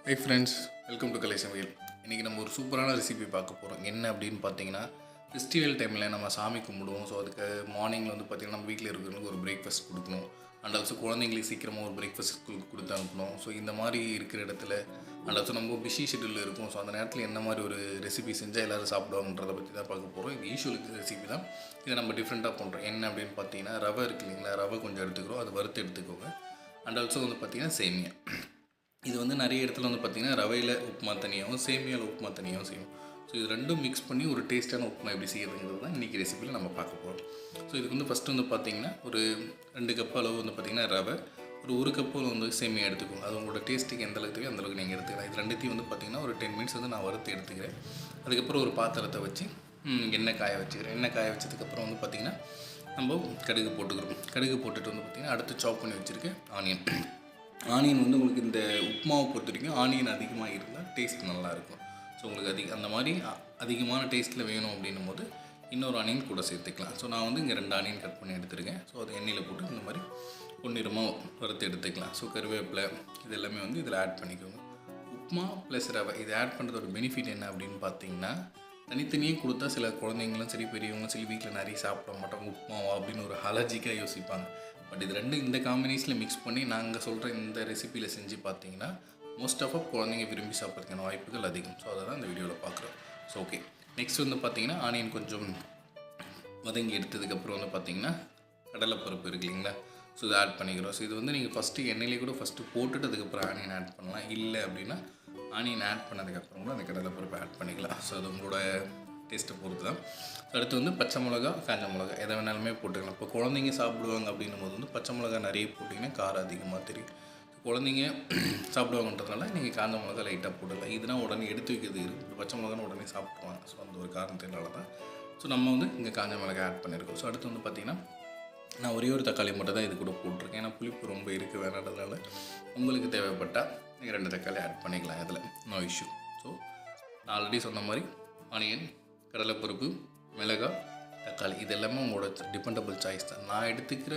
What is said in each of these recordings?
Hey friends, welcome to Kalai Samaiyal. இன்றைக்கி நம்ம ஒரு சூப்பரான ரெசிபி பார்க்க போகிறோம். என்ன அப்படின்னு பார்த்தீங்கன்னா, ஃபெஸ்டிவல் டைமில் நம்ம சாமி கும்பிடுவோம். ஸோ அதுக்கு மார்னிங்கில் வந்து பார்த்திங்கன்னா நம்ம வீட்டில் இருக்கிறவங்களுக்கு ஒரு பிரேக்ஃபாஸ்ட் கொடுக்கணும். அண்ட் ஆல்சோ குழந்தைங்களுக்கு சீக்கிரமாக ஒரு பிரேக்ஃபாஸ்ட் கொடுத்து அனுப்பணும். ஸோ இந்த மாதிரி இருக்கிற இடத்துல அண்ட் ஆல்சோ நம்ம பிஸி ஷெட்யூலில் இருக்கும். ஸோ அந்த நேரத்தில் என்ன மாதிரி ஒரு ரெசிபி செஞ்சால் எல்லோரும் சாப்பிடுவாங்கன்றதை பற்றி தான் பார்க்க போகிறோம். இது யூஷுவலுக்கு ரெசிபி தான். இதை நம்ம டிஃப்ரெண்ட்டாக பண்ணுறோம். என்ன அப்படின்னு பார்த்தீங்கன்னா, ரவை இருக்குது இல்லைங்களா, ரவை கொஞ்சம் எடுத்துக்கிறோம், அது வறுத்து எடுத்துக்கோங்க. அண்ட் ஆல்சோ வந்து பார்த்திங்கன்னா சேமியா. இது வந்து நிறைய இடத்துல வந்து பார்த்திங்கன்னா ரவையில் உப்புமா தனியாகவும் சேமியாவில் உப்புமா தனியாகவும் செய்யும். ஸோ இது ரெண்டும் மிக்ஸ் பண்ணி ஒரு டேஸ்ட்டான உப்புமா எப்படி செய்யறதுங்கிறது தான் இன்றைக்கி ரெசிபியில் நம்ம பார்க்க போகிறோம். ஸோ இதுக்கு வந்து ஃபஸ்ட்டு வந்து பார்த்திங்கன்னா ஒரு 2 கப் அளவு வந்து பார்த்திங்கன்னா ரவை, ஒரு கப்பு வந்து சேமியா எடுத்துக்கோங்க. அது உங்களோட டேஸ்ட்டுக்கு எந்த அளவுக்கு தேவையோ அந்தளவுக்கு நீங்கள் எடுத்துக்கலாம். இது ரெண்டுத்தையும் வந்து பார்த்திங்கன்னா ஒரு 10 மினிட்ஸ் வந்து நான் வறுத்து எடுத்துக்கிறேன். அதுக்கப்புறம் ஒரு பாத்திரத்தை வச்சு எண்ணெய் காய வச்சுக்கிறேன். எண்ணெய் காய வச்சதுக்கப்புறம் வந்து பார்த்திங்கன்னா நம்ம கடுகு போட்டுக்கிறோம். கடுகு போட்டுட்டு வந்து பார்த்திங்கன்னா அடுத்து சாப் பண்ணி வச்சுருக்கேன் ஆனியன் வந்து உங்களுக்கு இந்த உப்புமாவை பொறுத்த வரைக்கும் ஆனியன் அதிகமாக இருந்தால் டேஸ்ட் நல்லாயிருக்கும். ஸோ உங்களுக்கு அந்த மாதிரி அதிகமான டேஸ்ட்டில் வேணும் அப்படின்னும் போது இன்னொரு ஆனியன் கூட சேர்த்துக்கலாம். ஸோ நான் வந்து இங்கே 2 ஆனியன் கட் பண்ணி எடுத்துருக்கேன். ஸோ அது எண்ணெயில் போட்டு இந்த மாதிரி பொன்னிறமாக வறுத்து எடுத்துக்கலாம். ஸோ கருவேப்பிலை இது எல்லாமே வந்து இதில் ஆட் பண்ணிக்கோங்க. உப்புமா ப்ளஸ் ரவை இது ஆட் பண்ணுறதோட பெனிஃபிட் என்ன அப்படின்னு பார்த்தீங்கன்னா, தனித்தனியாக கொடுத்தா சில குழந்தைங்களும் சரி பெரியவங்களும் சரி வீட்டில் நிறைய சாப்பிட மாட்டாங்க உப்புமாவா அப்படின்னு ஒரு அலர்ஜிக்காக யோசிப்பாங்க. பட் இது ரெண்டும் இந்த காம்பினேஷனில் மிக்ஸ் பண்ணி நாங்கள் சொல்கிற இந்த ரெசிப்பியில் செஞ்சு பார்த்தீங்கன்னா மோஸ்ட் ஆஃப் குழந்தைங்க விரும்பி சாப்பிட்றதுக்கான வாய்ப்புகள் அதிகம். ஸோ அதை தான் இந்த வீடியோவில் பார்க்குறோம். ஸோ ஓகே, நெக்ஸ்ட் வந்து பார்த்திங்கன்னா ஆனியன் கொஞ்சம் வதங்கி எடுத்ததுக்கப்புறம் வந்து பார்த்திங்கன்னா கடலைப்பருப்பு இருக்கு இல்லைங்களா, ஸோ இதை ஆட் பண்ணிக்கிறோம். ஸோ இது வந்து நீங்கள் ஃபஸ்ட்டு எண்ணெயிலே கூட ஃபஸ்ட்டு போட்டுட்டு அதுக்கப்புறம் ஆனியன் ஆட் பண்ணலாம். இல்லை அப்படின்னா ஆனியன் ஆட் பண்ணதுக்கப்புறம் கூட அந்த கடலைப்பருப்பு ஆட் பண்ணிக்கலாம். ஸோ அது உங்களோட டேஸ்ட்டை பொறுத்து தான். அடுத்து வந்து பச்சை மிளகா, காஞ்ச மிளகா எதை வேணாலுமே போட்டுக்கலாம். இப்போ குழந்தைங்க சாப்பிடுவாங்க அப்படின்னும் போது வந்து பச்சை மிளகா நிறைய போட்டிங்கன்னா காரம் அதிகமாக தெரியும். குழந்தைங்க சாப்பிடுவாங்கன்றதுனால நீங்கள் காஞ்ச மிளகா லைட்டாக போடலாம். இதுனா உடனே எடுத்து வைக்கிறது இருக்குது, பச்சை மிளகான்னு உடனே சாப்பிடுவாங்க. ஸோ அந்த ஒரு காரணத்தினால தான் ஸோ நம்ம வந்து இங்கே காஞ்ச மிளகா ஆட் பண்ணியிருக்கோம். ஸோ அடுத்து வந்து பார்த்திங்கன்னா நான் ஒரே ஒரு தக்காளி மட்டும் தான் இது கூட போட்டிருக்கேன். ஏன்னா புளிப்பு ரொம்ப இருக்குது வேணான்றதுனால உங்களுக்கு தேவைப்பட்டால் நீங்கள் 2 தக்காளி ஆட் பண்ணிக்கலாம். இதில் நோ இஷ்யூ. ஸோ நான் ஆல்ரெடி சொன்ன மாதிரி ஆனியன், கடலைப்பருப்பு, மிளகாய், தக்காளி இது எல்லாமே உங்களோட டிபெண்டபிள் சாய்ஸ் தான். நான் எடுத்துக்கிற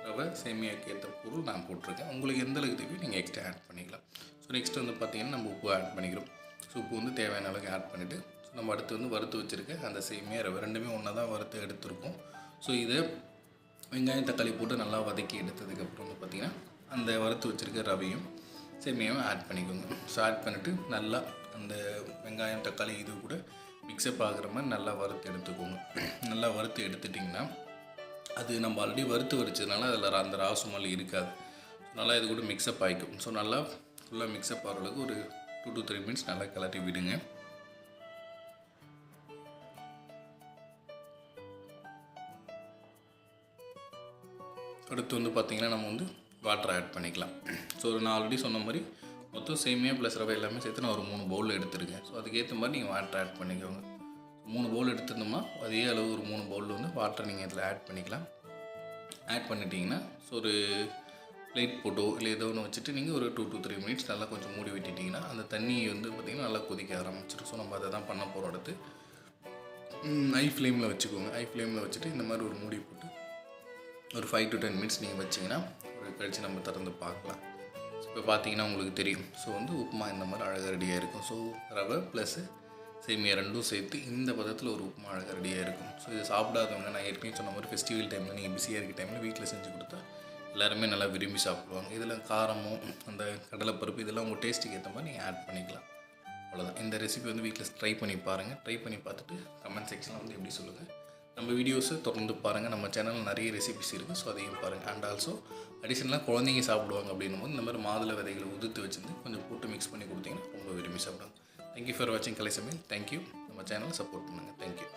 ரவை சேமியாவுக்கு ஏற்ற பொருள் நான் போட்டிருக்கேன். உங்களுக்கு எந்த அளவுக்கு தேவையோ நீங்கள் எக்ஸ்ட்ரா ஆட் பண்ணிக்கலாம். ஸோ நெக்ஸ்ட் வந்து பார்த்திங்கன்னா நம்ம உப்பு ஆட் பண்ணிக்கிறோம். ஸோ உப்பு வந்து தேவையான அளவுக்கு ஆட் பண்ணிவிட்டு ஸோ நம்ம அடுத்து வந்து வறுத்து வச்சுருக்க அந்த சேமியா ரவை ரெண்டுமே ஒன்றா தான் வறுத்து எடுத்துருக்கோம். ஸோ இதை வெங்காயம் தக்காளி போட்டு நல்லா வதக்கி எடுத்ததுக்கப்புறம் வந்து பார்த்திங்கன்னா அந்த வறுத்து வச்சுருக்க ரவையும் சேமியாவும் ஆட் பண்ணிக்கோங்க. ஸோ ஆட் பண்ணிவிட்டு நல்லா அந்த வெங்காயம் தக்காளி இது கூட மிக்சப் ஆகிற மாதிரி நல்லா வறுத்து எடுத்துக்கோங்க. நல்லா வறுத்து எடுத்துட்டிங்கன்னா அது நம்ம ஆல்ரெடி வறுத்து வச்சதுனால அதில் அந்த ராசுமல் இருக்காது. நல்லா இது கூட மிக்சப் ஆகிக்கும். ஸோ நல்லா ஃபுல்லாக மிக்சப் ஆகிற அளவுக்கு ஒரு 2 to 3 மினிட்ஸ் நல்லா கிளறி விடுங்க. அடுத்து வந்து பார்த்திங்கன்னா நம்ம வந்து வாட்டர் ஆட் பண்ணிக்கலாம். ஸோ நான் ஆல்ரெடி சொன்ன மாதிரி மொத்தம் சேமியா ப்ளஸ் ரவை எல்லாமே சேர்த்து நான் ஒரு 3 பவுல் எடுத்துருக்கேன். ஸோ அதுக்கேற்ற மாதிரி நீங்கள் வாட்டர் ஆட் பண்ணிக்கோங்க. 3 பவுல் எடுத்துருந்தோம்னா அதே அளவு ஒரு 3 பவுல் வந்து வாட்டர் நீங்கள் இதில் ஆட் பண்ணிக்கலாம். ஆட் பண்ணிட்டீங்கன்னா ஸோ ஒரு பிளேட் போட்டோ இல்லை ஏதோ ஒன்று வச்சுட்டு நீங்கள் ஒரு 2 to 3 மினிட்ஸ் நல்லா கொஞ்சம் மூடி விட்டுட்டிங்கன்னா அந்த தண்ணி வந்து பார்த்திங்கன்னா நல்லா கொதிக்க ஆரம்பிச்சிடும். ஸோ நம்ம அதை தான் பண்ண போகிறோம். அடுத்து ஹை ஃப்ளேமில் வச்சுக்கோங்க. ஹை ஃப்ளேமில் வச்சுட்டு இந்த மாதிரி ஒரு மூடி போட்டு ஒரு 5 to 10 மினிட்ஸ் நீங்கள் வச்சிங்கன்னா ஒரு கழித்து நம்ம திறந்து பார்க்கலாம். இப்போ பார்த்தீங்கன்னா உங்களுக்கு தெரியும். ஸோ வந்து உப்புமா இந்த மாதிரி அழகாக ரெடியாக இருக்கும். ஸோ ரவை ப்ளஸ் சேமியா ரெண்டும் சேர்த்து இந்த பதத்தில் ஒரு உப்புமா அழகாக ரெடியாக இருக்கும். ஸோ இது சாப்பிடாதவங்க நான் ஏற்கனவே சொன்ன மாதிரி ஃபெஸ்டிவல் டைமில் நீங்கள் பிஸியாக இருக்க டைமில் வீட்டில் செஞ்சு கொடுத்தா எல்லாருமே நல்லா விரும்பி சாப்பிடுவாங்க. இதில் காரமும் அந்த கடலைப்பருப்பு இதெல்லாம் உங்கள் டேஸ்ட்டுக்கு ஏற்ற மாதிரி நீங்கள் ஆட் பண்ணிக்கலாம். அவ்வளோதான். இந்த ரெசிபி வந்து வீட்டில் ட்ரை பண்ணி பாருங்கள். ட்ரை பண்ணி பார்த்துட்டு கமெண்ட் செக்ஷனில் வந்து எப்படி சொல்லுங்கள். நம்ம வீடியோஸை தொடர்ந்து பாருங்கள். நம்ம சேனலில் நிறைய ரெசிபிஸ் இருக்குது. ஸோ அதையும் பாருங்கள். அண்ட் ஆல்சோ அடிஷ்னலாக குழந்தைங்க சாப்பிடுவாங்க அப்படின்னும் போது இந்த மாதிரி மாதுளை விதைகளை உதிர்த்து வச்சுருந்து கொஞ்சம் போட்டு மிக்ஸ் பண்ணி கொடுத்தீங்கன்னா ரொம்ப விரும்பி சாப்பிடுவாங்க. தேங்க்யூ ஃபார் வாட்சிங் கலை சமையல். தேங்க்யூ. நம்ம சேனலை சப்போர்ட் பண்ணுங்கள். தேங்க்யூ.